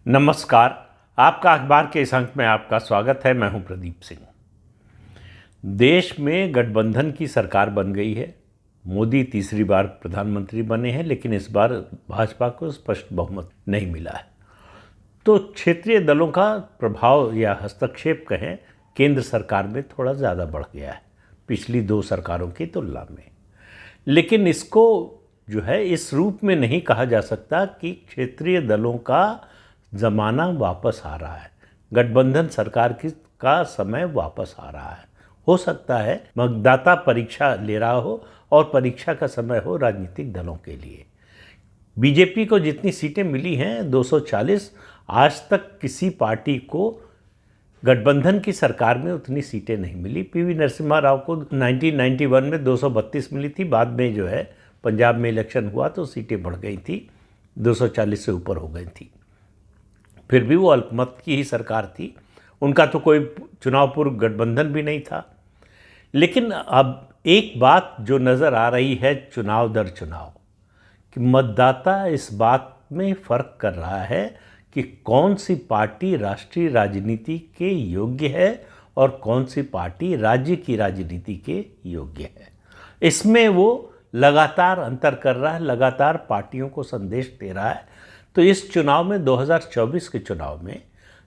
नमस्कार। आपका अखबार के इस अंक में आपका स्वागत है। मैं हूं प्रदीप सिंह। देश में गठबंधन की सरकार बन गई है। मोदी तीसरी बार प्रधानमंत्री बने हैं, लेकिन इस बार भाजपा को स्पष्ट बहुमत नहीं मिला है। तो क्षेत्रीय दलों का प्रभाव या हस्तक्षेप कहें, केंद्र सरकार में थोड़ा ज़्यादा बढ़ गया है पिछली दो सरकारों की तुलना में। लेकिन इसको जो है इस रूप में नहीं कहा जा सकता कि क्षेत्रीय दलों का ज़माना वापस आ रहा है, गठबंधन सरकार का समय वापस आ रहा है। हो सकता है मतदाता परीक्षा ले रहा हो और परीक्षा का समय हो राजनीतिक दलों के लिए। बीजेपी को जितनी सीटें मिली हैं 240, आज तक किसी पार्टी को गठबंधन की सरकार में उतनी सीटें नहीं मिली। पीवी नरसिम्हा राव को 1991 में 232 मिली थी। बाद में जो है पंजाब में इलेक्शन हुआ तो सीटें बढ़ गई थी, 240 से ऊपर हो गई थी। फिर भी वो अल्पमत की ही सरकार थी, उनका तो कोई चुनाव पूर्व गठबंधन भी नहीं था। लेकिन अब एक बात जो नज़र आ रही है चुनाव दर चुनाव, कि मतदाता इस बात में फ़र्क कर रहा है कि कौन सी पार्टी राष्ट्रीय राजनीति के योग्य है और कौन सी पार्टी राज्य की राजनीति के योग्य है। इसमें वो लगातार अंतर कर रहा है, लगातार पार्टियों को संदेश दे रहा है। तो इस चुनाव में 2024 के चुनाव में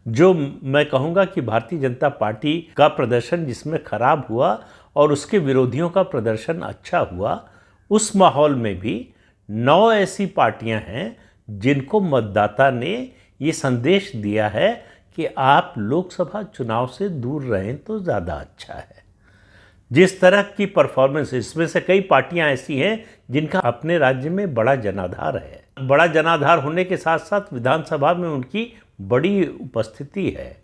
जो मैं कहूँगा कि भारतीय जनता पार्टी का प्रदर्शन जिसमें खराब हुआ और उसके विरोधियों का प्रदर्शन अच्छा हुआ, उस माहौल में भी 9 ऐसी पार्टियां हैं जिनको मतदाता ने ये संदेश दिया है कि आप लोकसभा चुनाव से दूर रहें तो ज़्यादा अच्छा है। जिस तरह की परफॉर्मेंस, इसमें से कई पार्टियां ऐसी हैं जिनका अपने राज्य में बड़ा जनाधार है। बड़ा जनाधार होने के साथ साथ विधानसभा में उनकी बड़ी उपस्थिति है।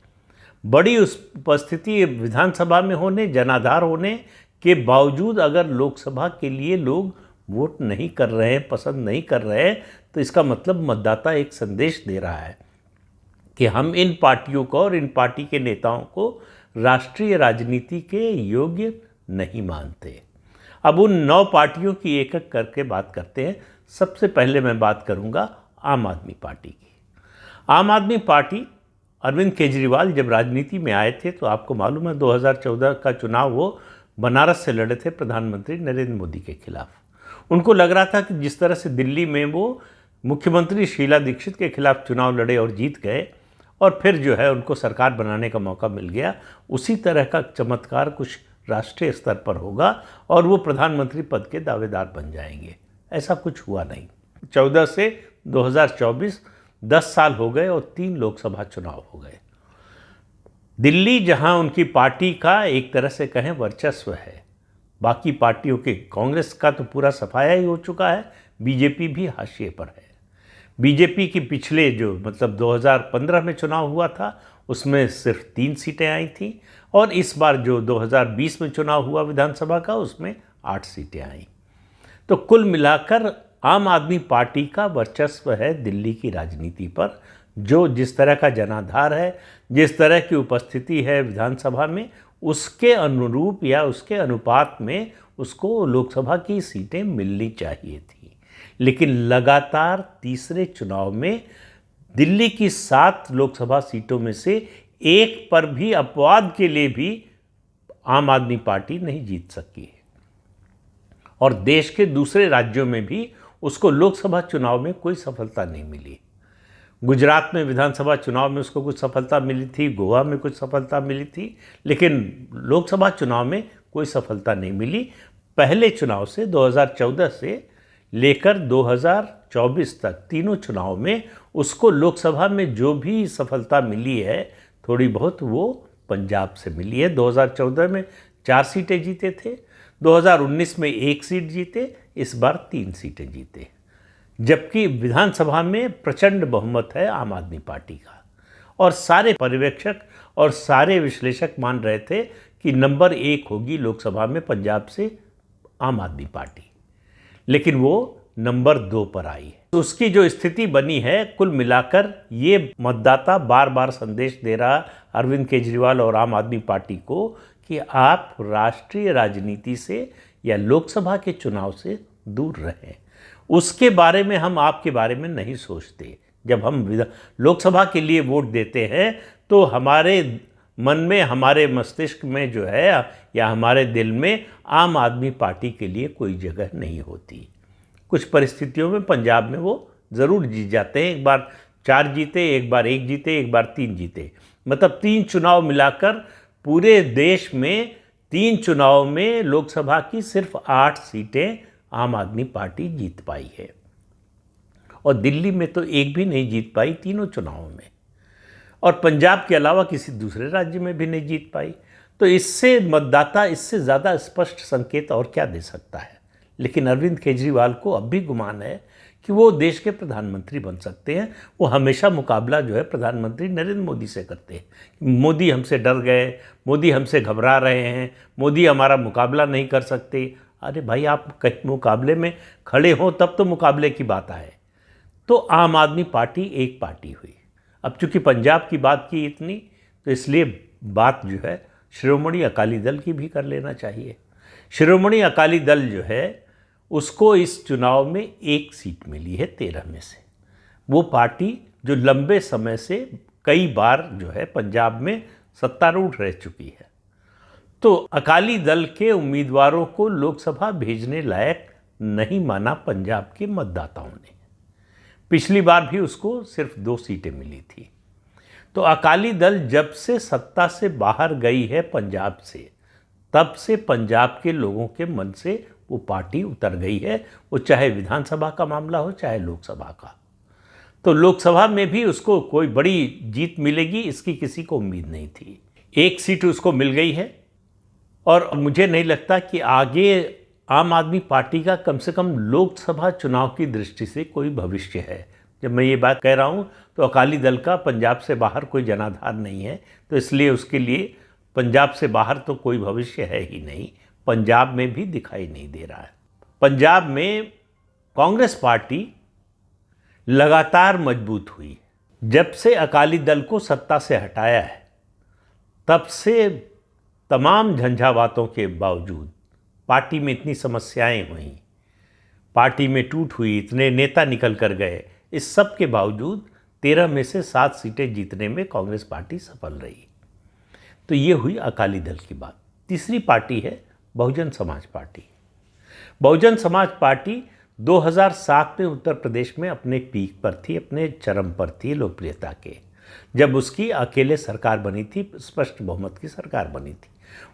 बड़ी उपस्थिति विधानसभा में होने, जनाधार होने के बावजूद अगर लोकसभा के लिए लोग वोट नहीं कर रहे हैं, पसंद नहीं कर रहे हैं, तो इसका मतलब मतदाता एक संदेश दे रहा है कि हम इन पार्टियों को और इन पार्टी के नेताओं को राष्ट्रीय राजनीति के योग्य नहीं मानते। अब उन 9 पार्टियों की एक एक करके बात करते हैं। सबसे पहले मैं बात करूंगा आम आदमी पार्टी की। आम आदमी पार्टी, अरविंद केजरीवाल जब राजनीति में आए थे तो आपको मालूम है 2014 का चुनाव वो बनारस से लड़े थे प्रधानमंत्री नरेंद्र मोदी के खिलाफ। उनको लग रहा था कि जिस तरह से दिल्ली में वो मुख्यमंत्री शीला दीक्षित के खिलाफ चुनाव लड़े और जीत गए और फिर जो है उनको सरकार बनाने का मौका मिल गया, उसी तरह का चमत्कार कुछ राष्ट्रीय स्तर पर होगा और वो प्रधानमंत्री पद के दावेदार बन जाएंगे। ऐसा कुछ हुआ नहीं। 14 से 2024 10 साल हो गए और 3 लोकसभा चुनाव हो गए। दिल्ली जहां उनकी पार्टी का एक तरह से कहें वर्चस्व है, बाकी पार्टियों के, कांग्रेस का तो पूरा सफाया ही हो चुका है, बीजेपी भी हाशिए पर है। बीजेपी की पिछले जो 2015 में चुनाव हुआ था उसमें सिर्फ 3 सीटें आई थीं और इस बार जो 2020 में चुनाव हुआ विधानसभा का उसमें 8 सीटें आई। तो कुल मिलाकर आम आदमी पार्टी का वर्चस्व है दिल्ली की राजनीति पर। जो जिस तरह का जनाधार है, जिस तरह की उपस्थिति है विधानसभा में, उसके अनुरूप या उसके अनुपात में उसको लोकसभा की सीटें मिलनी चाहिए थी। लेकिन लगातार तीसरे चुनाव में दिल्ली की 7 लोकसभा सीटों में से एक पर भी अपवाद के लिए भी आम आदमी पार्टी नहीं जीत सकी है और देश के दूसरे राज्यों में भी उसको लोकसभा चुनाव में कोई सफलता नहीं मिली। गुजरात में विधानसभा चुनाव में उसको कुछ सफलता मिली थी, गोवा में कुछ सफलता मिली थी, लेकिन लोकसभा चुनाव में कोई सफलता नहीं मिली। पहले चुनाव से 2014 से लेकर 2024 तक तीनों चुनाव में उसको लोकसभा में जो भी सफलता मिली है थोड़ी बहुत, वो पंजाब से मिली है। 2014 में 4 सीटें जीते थे, 2019 में 1 सीट जीते, इस बार 3 सीटें जीते। जबकि विधानसभा में प्रचंड बहुमत है आम आदमी पार्टी का और सारे पर्यवेक्षक और सारे विश्लेषक मान रहे थे कि नंबर 1 होगी लोकसभा में पंजाब से आम आदमी पार्टी, लेकिन वो नंबर 2 पर आई है। तो उसकी जो स्थिति बनी है, कुल मिलाकर ये मतदाता बार बार संदेश दे रहा अरविंद केजरीवाल और आम आदमी पार्टी को कि आप राष्ट्रीय राजनीति से या लोकसभा के चुनाव से दूर रहें। उसके बारे में हम आपके बारे में नहीं सोचते। जब हम लोकसभा के लिए वोट देते हैं तो हमारे मन में, हमारे मस्तिष्क में जो है या हमारे दिल में आम आदमी पार्टी के लिए कोई जगह नहीं होती। कुछ परिस्थितियों में पंजाब में वो ज़रूर जीत जाते हैं, एक बार 4 जीते, एक बार 1 जीते, एक बार 3 जीते, मतलब 3 चुनाव मिलाकर पूरे देश में 3 चुनाव में लोकसभा की सिर्फ 8 सीटें आम आदमी पार्टी जीत पाई है, और दिल्ली में तो एक भी नहीं जीत पाई तीनों चुनावों में, और पंजाब के अलावा किसी दूसरे राज्य में भी नहीं जीत पाई। तो इससे मतदाता इससे ज़्यादा स्पष्ट संकेत और क्या दे सकता है। लेकिन अरविंद केजरीवाल को अब भी गुमान है कि वो देश के प्रधानमंत्री बन सकते हैं। वो हमेशा मुकाबला जो है प्रधानमंत्री नरेंद्र मोदी से करते हैं। मोदी हमसे डर गए, मोदी हमसे घबरा रहे हैं, मोदी हमारा मुकाबला नहीं कर सकते। अरे भाई, आप कहीं मुकाबले में खड़े हों तब तो मुकाबले की बात आए। तो आम आदमी पार्टी एक पार्टी हुई। अब चूंकि पंजाब की बात की इतनी, तो इसलिए बात जो है शिरोमणि अकाली दल की भी कर लेना चाहिए। शिरोमणि अकाली दल जो है उसको इस चुनाव में 1 सीट मिली है 13 में से। वो पार्टी जो लंबे समय से कई बार जो है पंजाब में सत्तारूढ़ रह चुकी है। तो अकाली दल के उम्मीदवारों को लोकसभा भेजने लायक नहीं माना पंजाब के मतदाताओं ने। पिछली बार भी उसको सिर्फ 2 सीटें मिली थी। तो अकाली दल जब से सत्ता से बाहर गई है पंजाब से, तब से पंजाब के लोगों के मन से वो पार्टी उतर गई है। वो चाहे विधानसभा का मामला हो चाहे लोकसभा का। तो लोकसभा में भी उसको कोई बड़ी जीत मिलेगी इसकी किसी को उम्मीद नहीं थी। 1 सीट उसको मिल गई है, और मुझे नहीं लगता कि आगे आम आदमी पार्टी का कम से कम लोकसभा चुनाव की दृष्टि से कोई भविष्य है। जब मैं ये बात कह रहा हूँ तो अकाली दल का पंजाब से बाहर कोई जनाधार नहीं है, तो इसलिए उसके लिए पंजाब से बाहर तो कोई भविष्य है ही नहीं। पंजाब में भी दिखाई नहीं दे रहा है। पंजाब में कांग्रेस पार्टी लगातार मजबूत हुई। जब से अकाली दल को सत्ता से हटाया है, तब से तमाम झंझावातों के बावजूद पार्टी में इतनी समस्याएं हुई, पार्टी में टूट हुई, इतने नेता निकल कर गए, इस सब के बावजूद 13 में से 7 सीटें जीतने में कांग्रेस पार्टी सफल रही। तो ये हुई अकाली दल की बात। तीसरी पार्टी है बहुजन समाज पार्टी। बहुजन समाज पार्टी 2007 में उत्तर प्रदेश में अपने पीक पर थी, अपने चरम पर थी लोकप्रियता के, जब उसकी अकेले सरकार बनी थी, स्पष्ट बहुमत की सरकार बनी थी।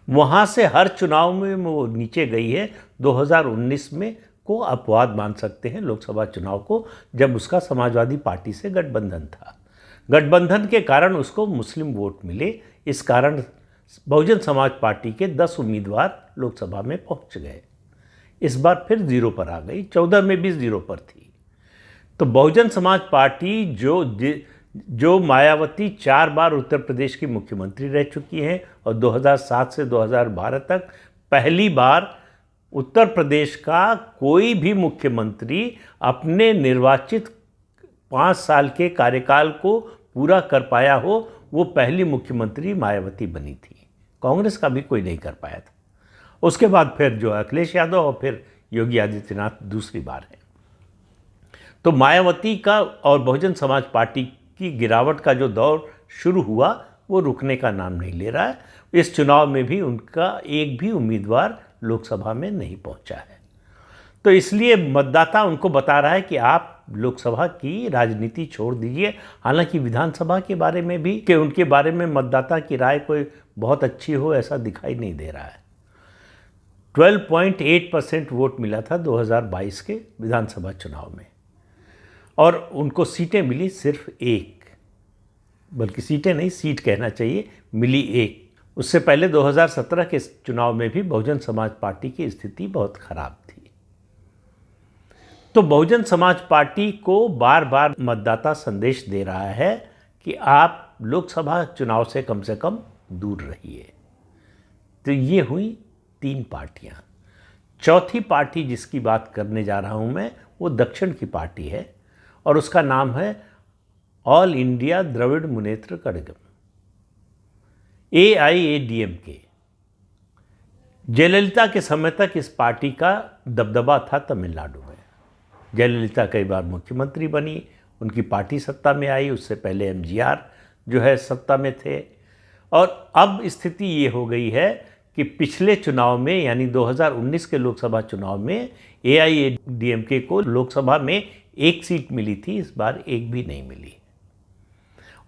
वहाँ से हर चुनाव में वो नीचे गई है। 2019 में को अपवाद मान सकते हैं लोकसभा चुनाव को, जब उसका समाजवादी पार्टी से गठबंधन था। गठबंधन के कारण उसको मुस्लिम वोट मिले, इस कारण बहुजन समाज पार्टी के 10 उम्मीदवार लोकसभा में पहुंच गए। इस बार फिर 0 पर आ गई, 14 में भी 0 पर थी। तो बहुजन समाज पार्टी जो मायावती 4 बार उत्तर प्रदेश की मुख्यमंत्री रह चुकी हैं, और 2007 से 2012 तक पहली बार उत्तर प्रदेश का कोई भी मुख्यमंत्री अपने निर्वाचित 5 साल के कार्यकाल को पूरा कर पाया हो, वो पहली मुख्यमंत्री मायावती बनी थी। कांग्रेस का भी कोई नहीं कर पाया था। उसके बाद फिर जो अखिलेश यादव और फिर योगी आदित्यनाथ दूसरी बार है। तो मायावती का और बहुजन समाज पार्टी की गिरावट का जो दौर शुरू हुआ वो रुकने का नाम नहीं ले रहा है। इस चुनाव में भी उनका एक भी उम्मीदवार लोकसभा में नहीं पहुंचा है। तो इसलिए मतदाता उनको बता रहा है कि आप लोकसभा की राजनीति छोड़ दीजिए। हालांकि विधानसभा के बारे में भी कि उनके बारे में मतदाता की राय कोई बहुत अच्छी हो ऐसा दिखाई नहीं दे रहा है। 12.8% वोट मिला था 2022 के विधानसभा चुनाव में, और उनको सीटें मिली सिर्फ 1, बल्कि सीटें नहीं, सीट कहना चाहिए, मिली 1। उससे पहले 2017 के चुनाव में भी बहुजन समाज पार्टी की स्थिति बहुत खराब थी। तो बहुजन समाज पार्टी को बार बार मतदाता संदेश दे रहा है कि आप लोकसभा चुनाव से कम दूर रहिए। तो ये हुई 3 पार्टियां। चौथी पार्टी जिसकी बात करने जा रहा हूं मैं, वो दक्षिण की पार्टी है, और उसका नाम है all India Dravida Munnetra Kazhagam, AIADMK। Jayalalithaa के समय तक इस पार्टी का दबदबा था तमिलनाडु में। जयललिता कई बार मुख्यमंत्री बनी उनकी पार्टी सत्ता में आई, उससे पहले एमजीआर जो है सत्ता में थे। और अब स्थिति ये हो गई है कि पिछले चुनाव में यानी 2019 के लोकसभा चुनाव में एआईएडीएमके को लोकसभा में 1 सीट मिली थी, इस बार 1 भी नहीं मिली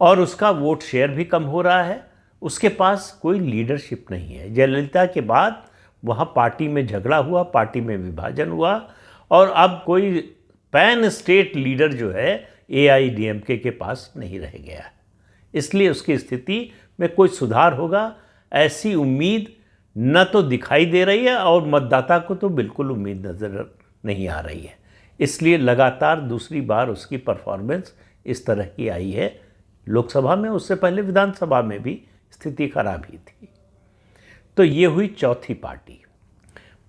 और उसका वोट शेयर भी कम हो रहा है। उसके पास कोई लीडरशिप नहीं है। जयललिता के बाद वहाँ पार्टी में झगड़ा हुआ, पार्टी में विभाजन हुआ और अब कोई पैन स्टेट लीडर जो है एआईएडीएमके के पास नहीं रह गया, इसलिए उसकी स्थिति में कोई सुधार होगा ऐसी उम्मीद न तो दिखाई दे रही है और मतदाता को तो बिल्कुल उम्मीद नज़र नहीं आ रही है। इसलिए लगातार दूसरी बार उसकी परफॉर्मेंस इस तरह की आई है लोकसभा में, उससे पहले विधानसभा में भी स्थिति खराब ही थी। तो ये हुई चौथी पार्टी।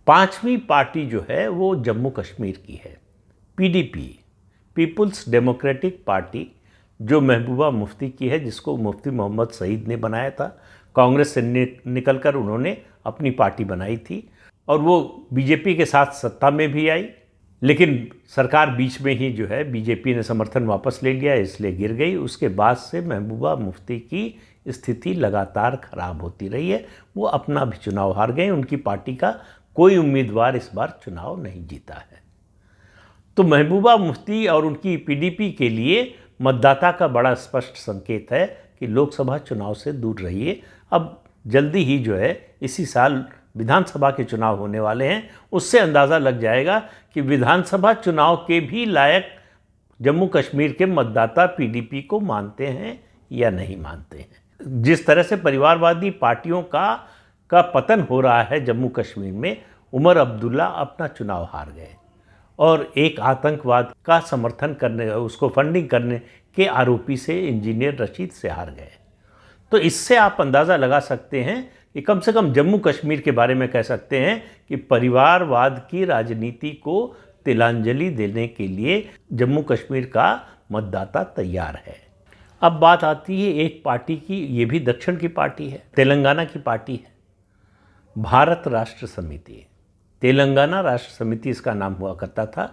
पांचवी पार्टी जो है वो जम्मू कश्मीर की है, पीडीपी, पीपुल्स डेमोक्रेटिक पार्टी, जो महबूबा मुफ्ती की है, जिसको मुफ्ती मोहम्मद सईद ने बनाया था। कांग्रेस से निकलकर उन्होंने अपनी पार्टी बनाई थी और वो बीजेपी के साथ सत्ता में भी आई, लेकिन सरकार बीच में ही जो है बीजेपी ने समर्थन वापस ले लिया, इसलिए गिर गई। उसके बाद से महबूबा मुफ्ती की स्थिति लगातार खराब होती रही है। वो अपना भी चुनाव हार गए, उनकी पार्टी का कोई उम्मीदवार इस बार चुनाव नहीं जीता है। तो महबूबा मुफ्ती और उनकी पीडीपी के लिए मतदाता का बड़ा स्पष्ट संकेत है कि लोकसभा चुनाव से दूर रहिए। अब जल्दी ही जो है इसी साल विधानसभा के चुनाव होने वाले हैं, उससे अंदाज़ा लग जाएगा कि विधानसभा चुनाव के भी लायक जम्मू कश्मीर के मतदाता पीडीपी को मानते हैं या नहीं मानते हैं। जिस तरह से परिवारवादी पार्टियों का पतन हो रहा है जम्मू कश्मीर में, उमर अब्दुल्ला अपना चुनाव हार गए और एक आतंकवाद का समर्थन करने, उसको फंडिंग करने के आरोपी से इंजीनियर रशीद से हार गए। तो इससे आप अंदाज़ा लगा सकते हैं कि कम से कम जम्मू कश्मीर के बारे में कह सकते हैं कि परिवारवाद की राजनीति को तिलांजलि देने के लिए जम्मू कश्मीर का मतदाता तैयार है। अब बात आती है एक पार्टी की, ये भी दक्षिण की पार्टी है, तेलंगाना की पार्टी है, भारत राष्ट्र समिति। तेलंगाना राष्ट्र समिति इसका नाम हुआ करता था।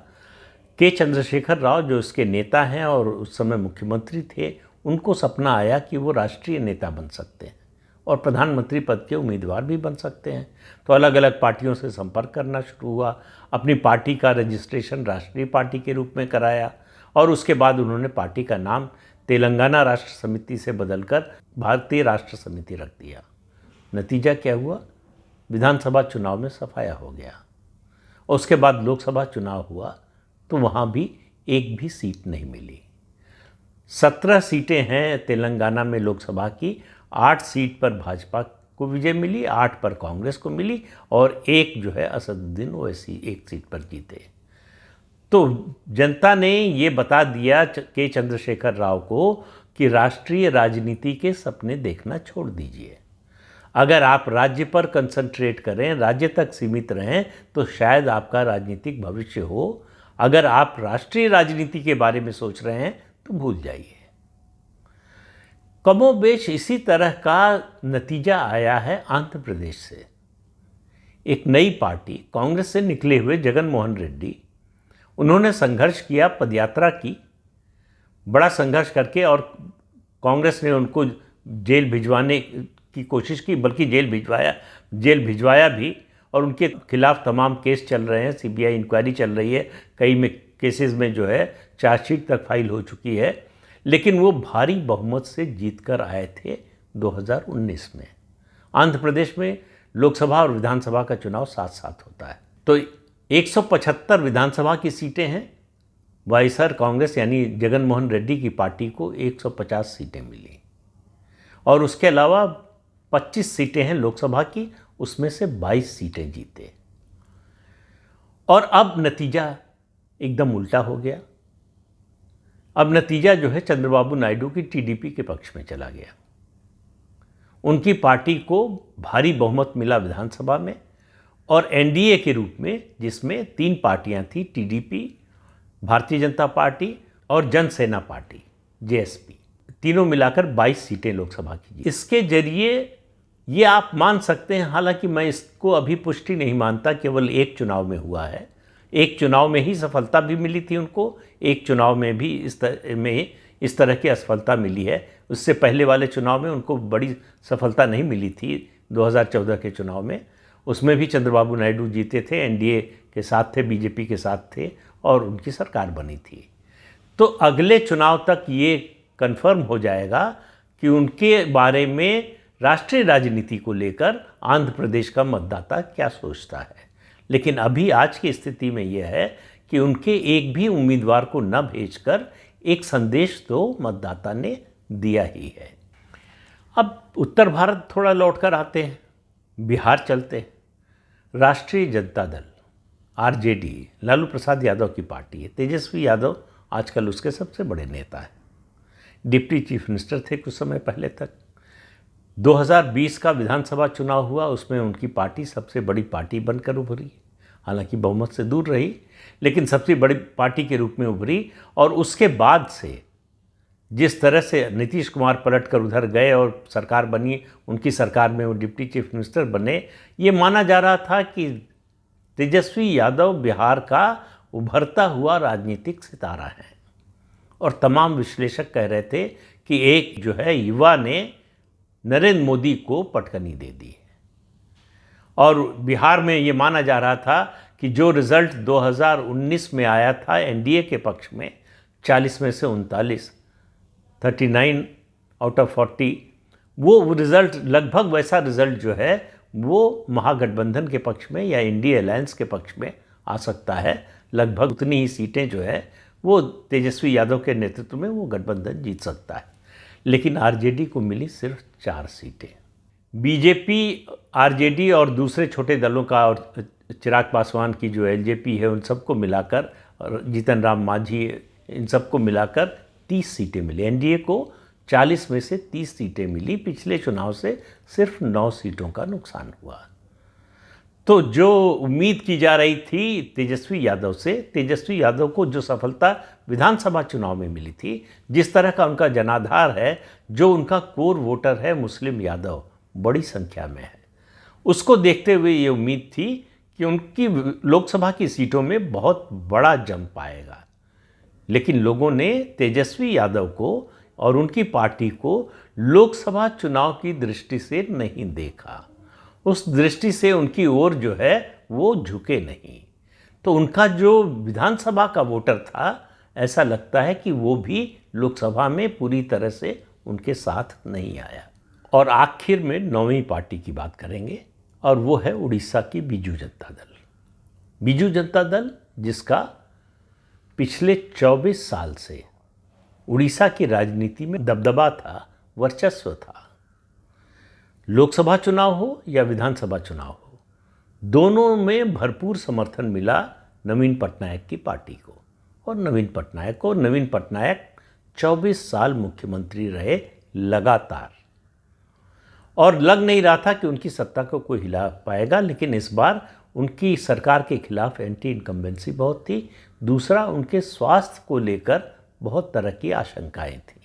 के चंद्रशेखर राव जो इसके नेता हैं और उस समय मुख्यमंत्री थे, उनको सपना आया कि वो राष्ट्रीय नेता बन सकते हैं और प्रधानमंत्री पद के उम्मीदवार भी बन सकते हैं। तो अलग अलग पार्टियों से संपर्क करना शुरू हुआ, अपनी पार्टी का रजिस्ट्रेशन राष्ट्रीय पार्टी के रूप में कराया और उसके बाद उन्होंने पार्टी का नाम तेलंगाना राष्ट्र समिति से बदलकर भारतीय राष्ट्र समिति रख दिया। नतीजा क्या हुआ? विधानसभा चुनाव में सफाया हो गया और उसके बाद लोकसभा चुनाव हुआ तो वहाँ भी एक भी सीट नहीं मिली। 17 सीटें हैं तेलंगाना में लोकसभा की, 8 सीट पर भाजपा को विजय मिली, 8 पर कांग्रेस को मिली और एक जो है असदुद्दीन ओवैसी 1 सीट पर जीते। तो जनता ने ये बता दिया के चंद्रशेखर राव को कि राष्ट्रीय राजनीति के सपने देखना छोड़ दीजिए। अगर आप राज्य पर कंसंट्रेट करें, राज्य तक सीमित रहें, तो शायद आपका राजनीतिक भविष्य हो। अगर आप राष्ट्रीय राजनीति के बारे में सोच रहे हैं तो भूल जाइए। कमोबेश इसी तरह का नतीजा आया है आंध्र प्रदेश से। एक नई पार्टी कांग्रेस से निकले हुए जगन मोहन रेड्डी, उन्होंने संघर्ष किया, पदयात्रा की, बड़ा संघर्ष करके, और कांग्रेस ने उनको जेल भिजवाने की कोशिश की, बल्कि जेल भिजवाया भी और उनके खिलाफ तमाम केस चल रहे हैं, सीबीआई इंक्वायरी चल रही है, कई में केसेस में जो है चार्जशीट तक फाइल हो चुकी है। लेकिन वो भारी बहुमत से जीतकर आए थे 2019 में। आंध्र प्रदेश में लोकसभा और विधानसभा का चुनाव साथ साथ होता है। तो 175 विधानसभा की सीटें हैं, वाईएसआर कांग्रेस यानी जगन मोहन रेड्डी की पार्टी को 150 सीटें मिली और उसके अलावा 25 सीटें हैं लोकसभा की, उसमें से 22 सीटें जीते। और अब नतीजा एकदम उल्टा हो गया। अब नतीजा जो है चंद्रबाबू नायडू की टीडीपी के पक्ष में चला गया। उनकी पार्टी को भारी बहुमत मिला विधानसभा में और एनडीए के रूप में, जिसमें 3 पार्टियां थी, टीडीपी, भारतीय जनता पार्टी और जनसेना पार्टी जेएसपी, तीनों मिलाकर 22 सीटें लोकसभा की। इसके जरिए ये आप मान सकते हैं, हालांकि मैं इसको अभी पुष्टि नहीं मानता, केवल एक चुनाव में हुआ है, एक चुनाव में ही सफलता भी मिली थी उनको, एक चुनाव में भी इस तरह की असफलता मिली है। उससे पहले वाले चुनाव में उनको बड़ी सफलता नहीं मिली थी 2014 के चुनाव में। उसमें भी चंद्रबाबू नायडू जीते थे, एनडीए के साथ थे, बीजेपी के साथ थे और उनकी सरकार बनी थी। तो अगले चुनाव तक ये कन्फर्म हो जाएगा कि उनके बारे में राष्ट्रीय राजनीति को लेकर आंध्र प्रदेश का मतदाता क्या सोचता है। लेकिन अभी आज की स्थिति में यह है कि उनके एक भी उम्मीदवार को न भेजकर एक संदेश तो मतदाता ने दिया ही है। अब उत्तर भारत थोड़ा लौटकर आते हैं, बिहार चलते हैं। राष्ट्रीय जनता दल आरजेडी, लालू प्रसाद यादव की पार्टी है। तेजस्वी यादव आजकल उसके सबसे बड़े नेता हैं। डिप्टी चीफ मिनिस्टर थे कुछ समय पहले तक। 2020 का विधानसभा चुनाव हुआ, उसमें उनकी पार्टी सबसे बड़ी पार्टी बनकर उभरी। हालांकि बहुमत से दूर रही, लेकिन सबसे बड़ी पार्टी के रूप में उभरी। और उसके बाद से जिस तरह से नीतीश कुमार पलटकर उधर गए और सरकार बनी, उनकी सरकार में वो डिप्टी चीफ मिनिस्टर बने, ये माना जा रहा था कि तेजस्वी यादव बिहार का उभरता हुआ राजनीतिक सितारा है। और तमाम विश्लेषक कह रहे थे कि एक जो है युवा ने नरेंद्र मोदी को पटकनी दे दी है। और बिहार में ये माना जा रहा था कि जो रिज़ल्ट 2019 में आया था एनडीए के पक्ष में, 40 में से 39 आउट ऑफ 40, वो रिज़ल्ट लगभग वैसा रिज़ल्ट जो है वो महागठबंधन के पक्ष में या इंडिया अलायंस के पक्ष में आ सकता है। लगभग उतनी ही सीटें जो है वो तेजस्वी यादव के नेतृत्व में वो गठबंधन जीत सकता है। लेकिन आरजेडी को मिली सिर्फ 4 सीटें। बीजेपी, आरजेडी और दूसरे छोटे दलों का और चिराग पासवान की जो एलजेपी है, उन सबको मिलाकर, और जीतन राम मांझी, इन सबको मिलाकर 30 सीटें मिली। एनडीए को 40 में से 30 सीटें मिली। पिछले चुनाव से सिर्फ 9 सीटों का नुकसान हुआ। तो जो उम्मीद की जा रही थी तेजस्वी यादव से, तेजस्वी यादव को जो सफलता विधानसभा चुनाव में मिली थी, जिस तरह का उनका जनाधार है, जो उनका कोर वोटर है मुस्लिम यादव बड़ी संख्या में है, उसको देखते हुए ये उम्मीद थी कि उनकी लोकसभा की सीटों में बहुत बड़ा जंप आएगा। लेकिन लोगों ने तेजस्वी यादव को और उनकी पार्टी को लोकसभा चुनाव की दृष्टि से नहीं देखा। उस दृष्टि से उनकी ओर जो है वो झुके नहीं। तो उनका जो विधानसभा का वोटर था, ऐसा लगता है कि वो भी लोकसभा में पूरी तरह से उनके साथ नहीं आया। और आखिर में 9वीं पार्टी की बात करेंगे, और वो है उड़ीसा की बीजू जनता दल। बीजू जनता दल जिसका पिछले 24 साल से उड़ीसा की राजनीति में दबदबा था, वर्चस्व था। लोकसभा चुनाव हो या विधानसभा चुनाव हो, दोनों में भरपूर समर्थन मिला नवीन पटनायक की पार्टी को और नवीन पटनायक 24 साल मुख्यमंत्री रहे लगातार। और लग नहीं रहा था कि उनकी सत्ता को कोई हिला पाएगा। लेकिन इस बार उनकी सरकार के खिलाफ एंटी इनकम्बेंसी बहुत थी। दूसरा, उनके स्वास्थ्य को लेकर बहुत तरह की आशंकाएं थी।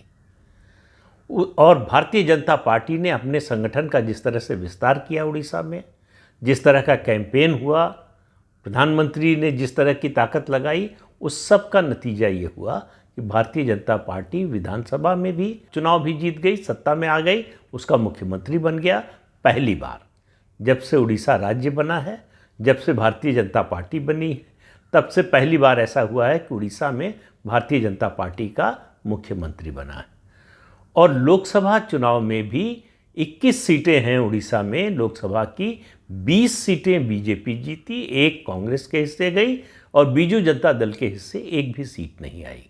और भारतीय जनता पार्टी ने अपने संगठन का जिस तरह से विस्तार किया उड़ीसा में, जिस तरह का कैंपेन हुआ, प्रधानमंत्री ने जिस तरह की ताकत लगाई, उस सब का नतीजा ये हुआ कि भारतीय जनता पार्टी विधानसभा में भी चुनाव भी जीत गई, सत्ता में आ गई, उसका मुख्यमंत्री बन गया। पहली बार जब से उड़ीसा राज्य बना है, जब से भारतीय जनता पार्टी बनी है, तब से पहली बार ऐसा हुआ है कि उड़ीसा में भारतीय जनता पार्टी का मुख्यमंत्री बना है। और लोकसभा चुनाव में भी 21 सीटें हैं उड़ीसा में लोकसभा की, 20 सीटें बीजेपी जीती, 1 कांग्रेस के हिस्से गई और बीजू जनता दल के हिस्से 1 भी सीट नहीं आई।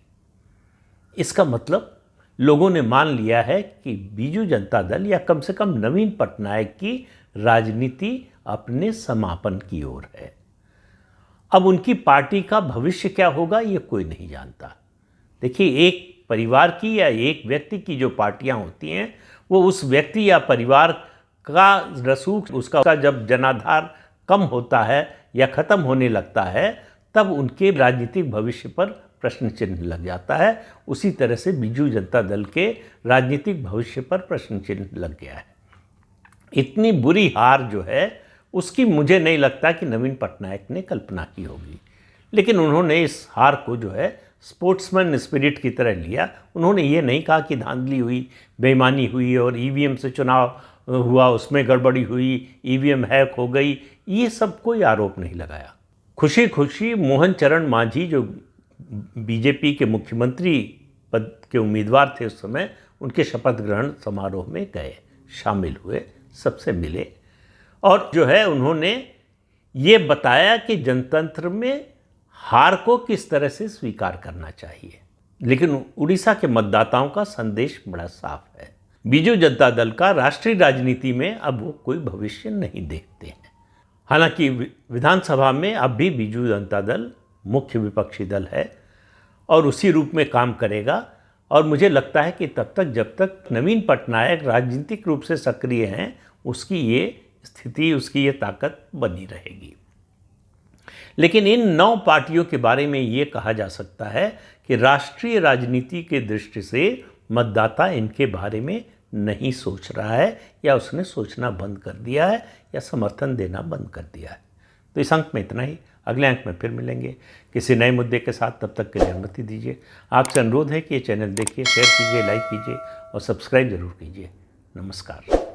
इसका मतलब लोगों ने मान लिया है कि बीजू जनता दल या कम से कम नवीन पटनायक की राजनीति अपने समापन की ओर है। अब उनकी पार्टी का भविष्य क्या होगा ये कोई नहीं जानता। देखिए, एक परिवार की या एक व्यक्ति की जो पार्टियां होती हैं, वो उस व्यक्ति या परिवार का रसूख, उसका जब जनाधार कम होता है या ख़त्म होने लगता है, तब उनके राजनीतिक भविष्य पर प्रश्न चिन्ह लग जाता है। उसी तरह से बीजू जनता दल के राजनीतिक भविष्य पर प्रश्न चिन्ह लग गया है। इतनी बुरी हार जो है उसकी मुझे नहीं लगता कि नवीन पटनायक ने कल्पना की होगी। लेकिन उन्होंने इस हार को जो है स्पोर्ट्समैन स्पिरिट की तरह लिया। उन्होंने ये नहीं कहा कि धांधली हुई, बेईमानी हुई और ईवीएम से चुनाव हुआ, उसमें गड़बड़ी हुई, ईवीएम हैक हो गई, ये सब कोई आरोप नहीं लगाया। खुशी खुशी मोहन चरण मांझी जो बीजेपी के मुख्यमंत्री पद के उम्मीदवार थे उस समय, उनके शपथ ग्रहण समारोह में गए, शामिल हुए, सबसे मिले और जो है उन्होंने ये बताया कि जनतंत्र में हार को किस तरह से स्वीकार करना चाहिए। लेकिन उड़ीसा के मतदाताओं का संदेश बड़ा साफ है। बीजू जनता दल का राष्ट्रीय राजनीति में अब वो कोई भविष्य नहीं देखते हैं। हालांकि विधानसभा में अब भी बीजू जनता दल मुख्य विपक्षी दल है और उसी रूप में काम करेगा और मुझे लगता है कि तब तक जब तक नवीन पटनायक राजनीतिक रूप से सक्रिय हैं उसकी ये स्थिति, उसकी ये ताकत बनी रहेगी। लेकिन इन 9 पार्टियों के बारे में ये कहा जा सकता है कि राष्ट्रीय राजनीति के दृष्टि से मतदाता इनके बारे में नहीं सोच रहा है या उसने सोचना बंद कर दिया है या समर्थन देना बंद कर दिया है। तो इस अंक में इतना ही। अगले अंक में फिर मिलेंगे किसी नए मुद्दे के साथ। तब तक के लिए अनुमति दीजिए। आपसे अनुरोध है कि ये चैनल देखिए, शेयर कीजिए, लाइक कीजिए और सब्सक्राइब जरूर कीजिए। नमस्कार।